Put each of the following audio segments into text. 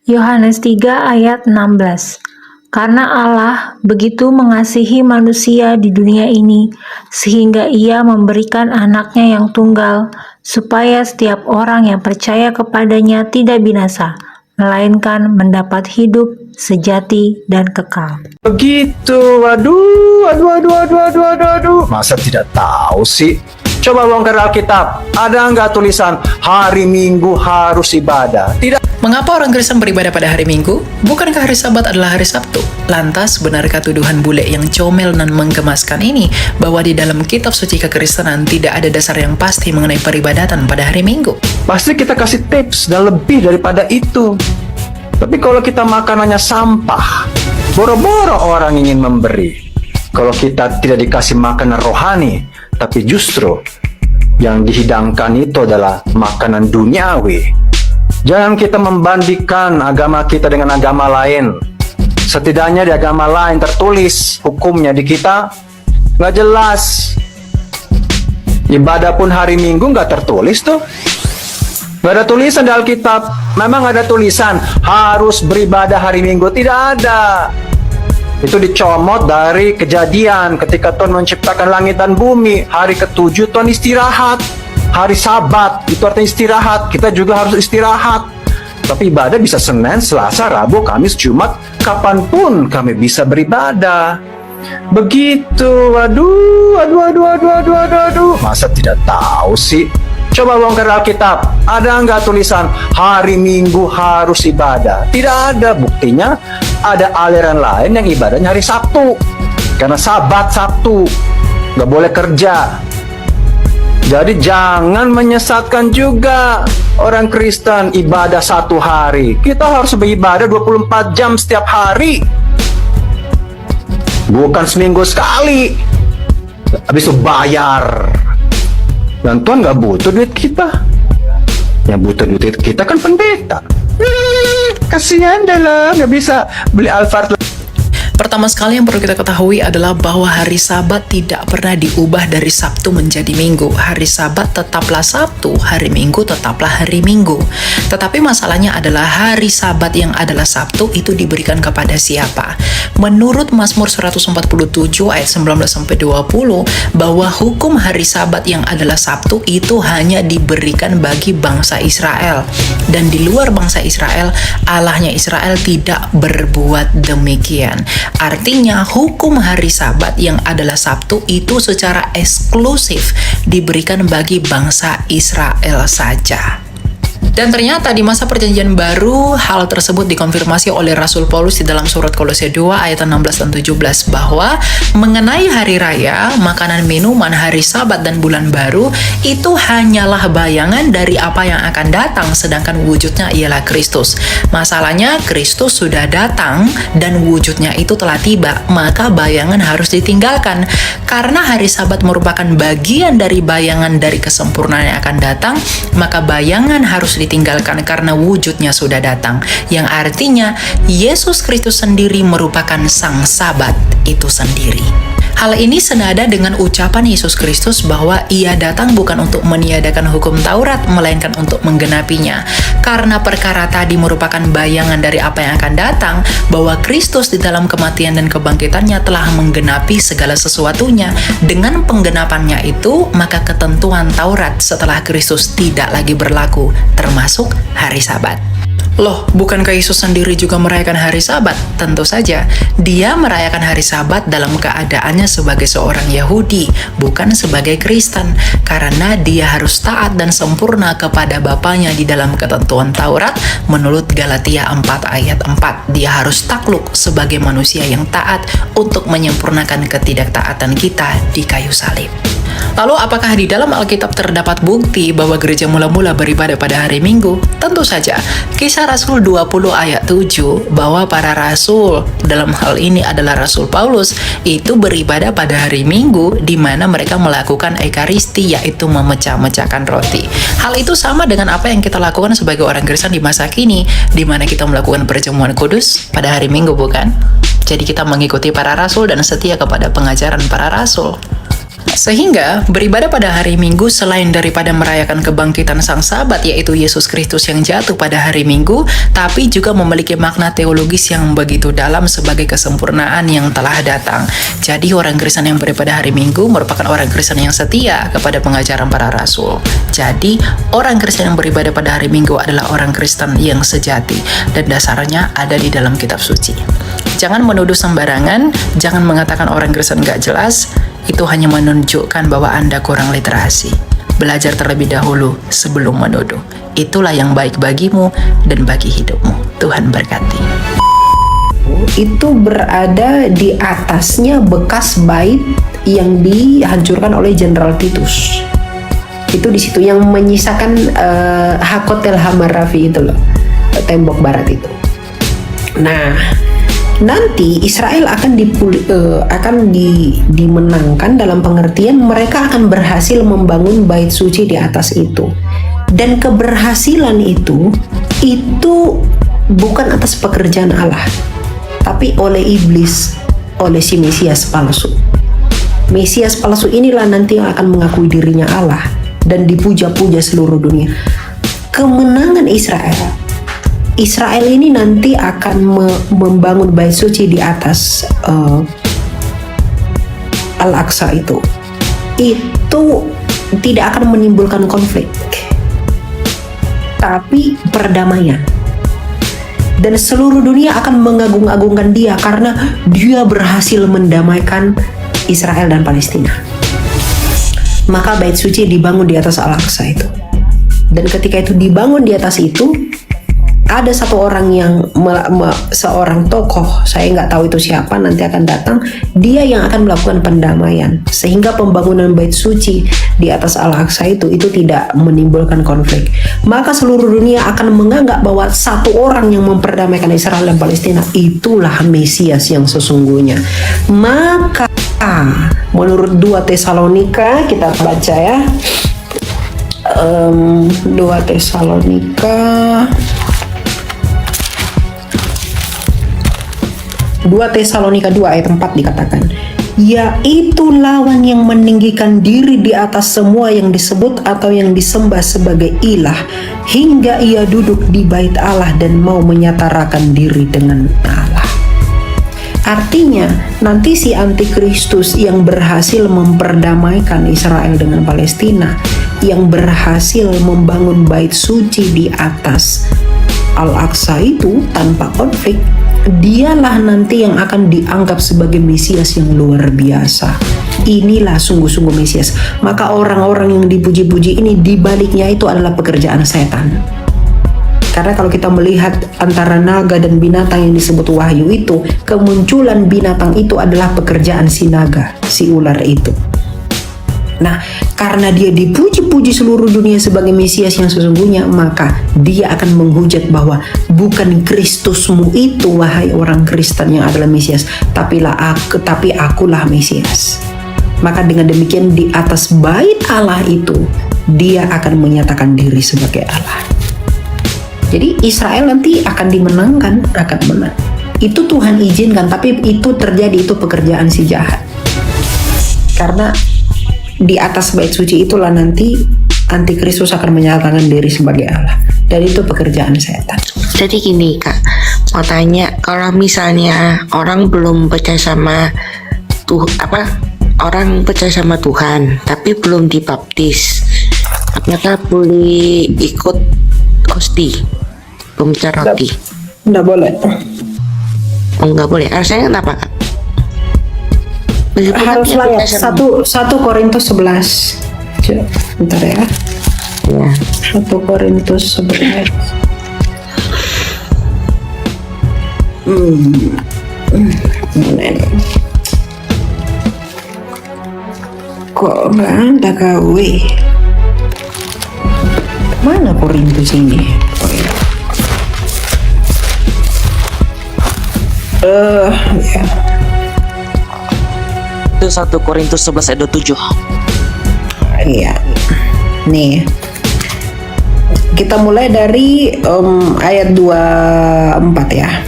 Yohanes 3 ayat 16. Karena Allah begitu mengasihi manusia di dunia ini, sehingga Ia memberikan anaknya yang tunggal, supaya setiap orang yang percaya kepadanya tidak binasa, melainkan mendapat hidup sejati dan kekal. Begitu, aduh. Masa tidak tahu sih? Coba bongkar Alkitab, ada nggak tulisan hari Minggu harus ibadah? Tidak. Mengapa orang Kristen beribadah pada hari Minggu? Bukankah hari Sabat adalah hari Sabtu? Lantas, benarkah tuduhan bule yang comel dan menggemaskan ini bahwa di dalam kitab suci kekristenan tidak ada dasar yang pasti mengenai peribadatan pada hari Minggu? Pasti kita kasih tips dan lebih daripada itu. Tapi kalau kita makanannya sampah, boro-boro orang ingin memberi. Kalau kita tidak dikasih makanan rohani, tapi justru yang dihidangkan itu adalah makanan duniawi. Jangan kita membandingkan agama kita dengan agama lain. Setidaknya di agama lain tertulis hukumnya, di kita nggak jelas. Ibadah pun hari Minggu nggak tertulis tuh. Nggak ada tulisan di Alkitab. Memang ada tulisan harus beribadah hari Minggu, tidak ada. Itu dicomot dari Kejadian ketika Tuhan menciptakan langit dan bumi. Hari ke-7 Tuhan istirahat. Hari Sabat itu artinya istirahat. Kita juga harus istirahat. Tapi ibadah bisa Senin, Selasa, Rabu, Kamis, Jumat, kapanpun kami bisa beribadah. Begitu. Aduh. Masa tidak tahu sih? Coba bongkar Alkitab, ada nggak tulisan hari Minggu harus ibadah? Tidak ada. Buktinya ada aliran lain yang ibadahnya hari Sabtu, karena Sabat Sabtu nggak boleh kerja. Jadi jangan menyesatkan juga orang Kristen ibadah satu hari. Kita harus beribadah 24 jam setiap hari, bukan seminggu sekali. Habis itu bayar. Dan Tuhan nggak butuh duit kita. Yang butuh duit kita kan pendeta. Kasihan dah lah, nggak bisa beli Alphard. Pertama sekali yang perlu kita ketahui adalah bahwa hari Sabat tidak pernah diubah dari Sabtu menjadi Minggu. Hari Sabat tetaplah Sabtu, hari Minggu tetaplah hari Minggu. Tetapi masalahnya adalah hari Sabat yang adalah Sabtu itu diberikan kepada siapa? Menurut Mazmur 147 ayat 19-20 bahwa hukum hari Sabat yang adalah Sabtu itu hanya diberikan bagi bangsa Israel. Dan di luar bangsa Israel, Allahnya Israel tidak berbuat demikian. Artinya hukum hari Sabat yang adalah Sabtu itu secara eksklusif diberikan bagi bangsa Israel saja. Dan ternyata di masa perjanjian baru, hal tersebut dikonfirmasi oleh Rasul Paulus di dalam surat Kolose 2 ayat 16 dan 17 bahwa mengenai hari raya, makanan minuman hari Sabat dan bulan baru itu hanyalah bayangan dari apa yang akan datang, sedangkan wujudnya ialah Kristus. Masalahnya Kristus sudah datang dan wujudnya itu telah tiba, maka bayangan harus ditinggalkan. Karena hari Sabat merupakan bagian dari bayangan dari kesempurnaan yang akan datang, maka bayangan harus ditinggalkan karena wujudnya sudah datang, yang artinya Yesus Kristus sendiri merupakan sang Sabat itu sendiri. Hal ini senada dengan ucapan Yesus Kristus bahwa Ia datang bukan untuk meniadakan hukum Taurat, melainkan untuk menggenapinya. Karena perkara tadi merupakan bayangan dari apa yang akan datang, bahwa Kristus di dalam kematian dan kebangkitannya telah menggenapi segala sesuatunya. Dengan penggenapannya itu, maka ketentuan Taurat setelah Kristus tidak lagi berlaku, termasuk hari Sabat. Loh, bukankah Yesus sendiri juga merayakan hari Sabat? Tentu saja, Dia merayakan hari Sabat dalam keadaannya sebagai seorang Yahudi, bukan sebagai Kristen, karena Dia harus taat dan sempurna kepada Bapanya di dalam ketentuan Taurat menurut Galatia 4 ayat 4. Dia harus takluk sebagai manusia yang taat untuk menyempurnakan ketidaktaatan kita di kayu salib. Lalu apakah di dalam Alkitab terdapat bukti bahwa gereja mula-mula beribadah pada hari Minggu? Tentu saja. Kisah Rasul 20 ayat 7 bahwa para rasul, dalam hal ini adalah Rasul Paulus, itu beribadah pada hari Minggu di mana mereka melakukan Ekaristi, yaitu memecah-mecahkan roti. Hal itu sama dengan apa yang kita lakukan sebagai orang Kristen di masa kini, di mana kita melakukan perjamuan kudus pada hari Minggu, bukan? Jadi kita mengikuti para rasul dan setia kepada pengajaran para rasul. Sehingga beribadah pada hari Minggu selain daripada merayakan kebangkitan Sang Sabat yaitu Yesus Kristus yang jatuh pada hari Minggu, tapi juga memiliki makna teologis yang begitu dalam sebagai kesempurnaan yang telah datang. Jadi orang Kristen yang beribadah hari Minggu merupakan orang Kristen yang setia kepada pengajaran para rasul. Jadi orang Kristen yang beribadah pada hari Minggu adalah orang Kristen yang sejati dan dasarnya ada di dalam kitab suci. Jangan menuduh sembarangan, jangan mengatakan orang Kristen gak jelas. Itu hanya menunjukkan bahwa Anda kurang literasi. Belajar terlebih dahulu sebelum menuduh. Itulah yang baik bagimu dan bagi hidupmu. Tuhan berkati. Itu berada di atasnya bekas bait yang dihancurkan oleh Jenderal Titus. Itu di situ yang menyisakan Hakotel Hammurabi itu loh, tembok barat itu. Nah, nanti Israel akan dimenangkan dalam pengertian mereka akan berhasil membangun bait suci di atas itu. Dan keberhasilan itu bukan atas pekerjaan Allah, tapi oleh iblis, oleh si Mesias palsu. Mesias palsu inilah nanti yang akan mengakui dirinya Allah dan dipuja-puja seluruh dunia. Kemenangan Israel ini nanti akan membangun bait suci di atas Al-Aqsa itu tidak akan menimbulkan konflik, tapi perdamaian. Dan seluruh dunia akan mengagung-agungkan dia karena dia berhasil mendamaikan Israel dan Palestina. Maka bait suci dibangun di atas Al-Aqsa itu. Dan ketika itu dibangun di atas itu, ada satu orang yang seorang tokoh, saya nggak tahu itu siapa, nanti akan datang, dia yang akan melakukan pendamaian sehingga pembangunan bait suci di atas Al-Aqsa itu tidak menimbulkan konflik. Maka seluruh dunia akan menganggap bahwa satu orang yang memperdamaikan Israel dan Palestina itulah Mesias yang sesungguhnya. Maka menurut 2 Tesalonika, kita baca ya, 2 Tesalonika 2 ayat 4 dikatakan, yaitu lawan yang meninggikan diri di atas semua yang disebut atau yang disembah sebagai ilah, hingga ia duduk di bait Allah dan mau menyatarakan diri dengan Allah. Artinya nanti si antikristus yang berhasil memperdamaikan Israel dengan Palestina, yang berhasil membangun bait suci di atas Al-Aqsa itu tanpa konflik, dialah nanti yang akan dianggap sebagai Mesias yang luar biasa. Inilah sungguh-sungguh Mesias. Maka orang-orang yang dipuji-puji ini dibaliknya itu adalah pekerjaan setan. Karena kalau kita melihat antara naga dan binatang yang disebut wahyu itu, kemunculan binatang itu adalah pekerjaan si naga, si ular itu. Nah, karena dia dipuji-puji seluruh dunia sebagai Mesias yang sesungguhnya, maka dia akan menghujat bahwa bukan Kristusmu itu, wahai orang Kristen, yang adalah Mesias, tapi akulah Mesias. Maka dengan demikian di atas bait Allah itu, dia akan menyatakan diri sebagai Allah. Jadi Israel nanti akan dimenangkan, akan menang. Itu Tuhan izinkan, tapi itu terjadi, itu pekerjaan si jahat. Karena di atas bait suci itulah nanti antikristus akan menyatakan diri sebagai Allah, dan itu pekerjaan setan. Jadi gini Kak, mau tanya, kalau misalnya orang belum percaya sama orang percaya sama Tuhan tapi belum dibaptis, apakah boleh ikut kosti, pemecah roti? Nggak boleh. Oh, nggak boleh. Alasannya kenapa Kak? Harus layak. 1 Korintus 11. Bentar ya. 1 Korintus 11. Kok nggak ada gawe? Mana Korintus ini? Ya. Itu 1 Korintus 11 ayat 27. Iya. Nih. Kita mulai dari ayat 24 ya.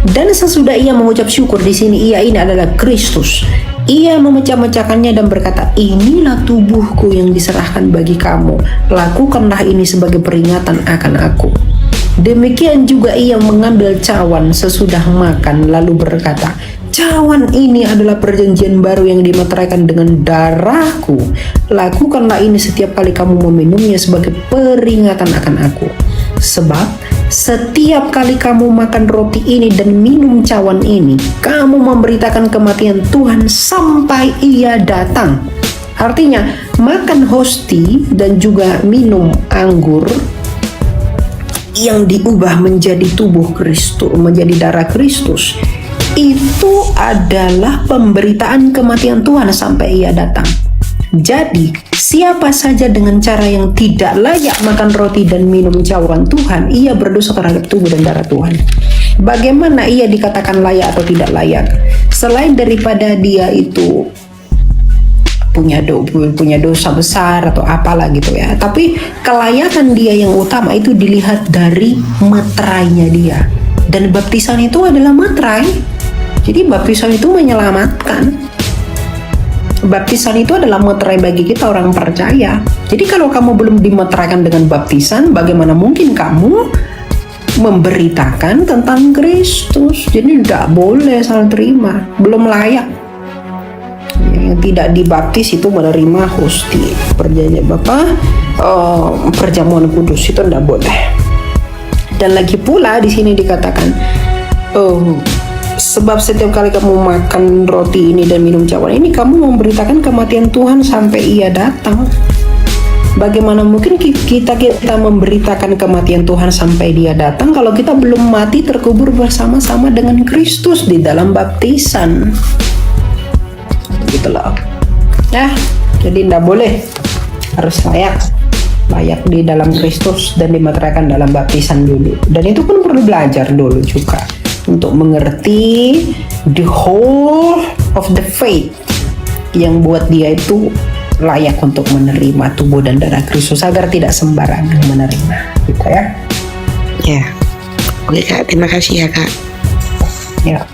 Dan sesudah ia mengucap syukur, di sini ia ini adalah Kristus. Ia memecah-mecahkannya dan berkata, inilah tubuhku yang diserahkan bagi kamu. Lakukanlah ini sebagai peringatan akan aku. Demikian juga ia mengambil cawan sesudah makan lalu berkata, cawan ini adalah perjanjian baru yang dimeteraikan dengan darahku. Lakukanlah ini setiap kali kamu meminumnya sebagai peringatan akan aku. Sebab setiap kali kamu makan roti ini dan minum cawan ini, kamu memberitakan kematian Tuhan sampai ia datang. Artinya, makan hosti dan juga minum anggur yang diubah menjadi tubuh Kristus, menjadi darah Kristus, itu adalah pemberitaan kematian Tuhan sampai ia datang. Jadi, siapa saja dengan cara yang tidak layak makan roti dan minum cawan Tuhan, ia berdosa terhadap tubuh dan darah Tuhan. Bagaimana ia dikatakan layak atau tidak layak? Selain daripada dia itu punya dosa besar atau apalah gitu ya. Tapi kelayakan dia yang utama itu dilihat dari meterainya dia. Dan baptisan itu adalah materai. Jadi baptisan itu menyelamatkan. Baptisan itu adalah meterai bagi kita orang percaya. Jadi kalau kamu belum dimeteraikan dengan baptisan, bagaimana mungkin kamu memberitakan tentang Kristus? Jadi tidak boleh salah terima, belum layak. Yang tidak dibaptis itu menerima hosti, perjanjian perjamuan kudus itu tidak boleh. Dan lagi pula di sini dikatakan, sebab setiap kali kamu makan roti ini dan minum cawan ini, kamu memberitakan kematian Tuhan sampai ia datang. Bagaimana mungkin kita memberitakan kematian Tuhan sampai dia datang kalau kita belum mati terkubur bersama-sama dengan Kristus di dalam baptisan? Begitulah. Nah, jadi tidak boleh, harus layak di dalam Kristus dan dimeteraikan dalam baptisan dulu. Dan itu pun perlu belajar dulu juga untuk mengerti the whole of the faith yang buat dia itu layak untuk menerima tubuh dan darah Kristus agar tidak sembarangan menerima, gitu ya. Ya. Oke Kak, terima kasih ya Kak. Ya.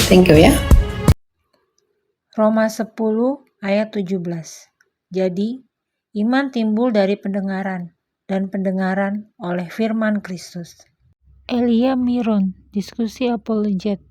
Thank you ya. Roma 10 ayat 17. Jadi, iman timbul dari pendengaran, dan pendengaran oleh firman Kristus. Elia Miron, diskusi apologet.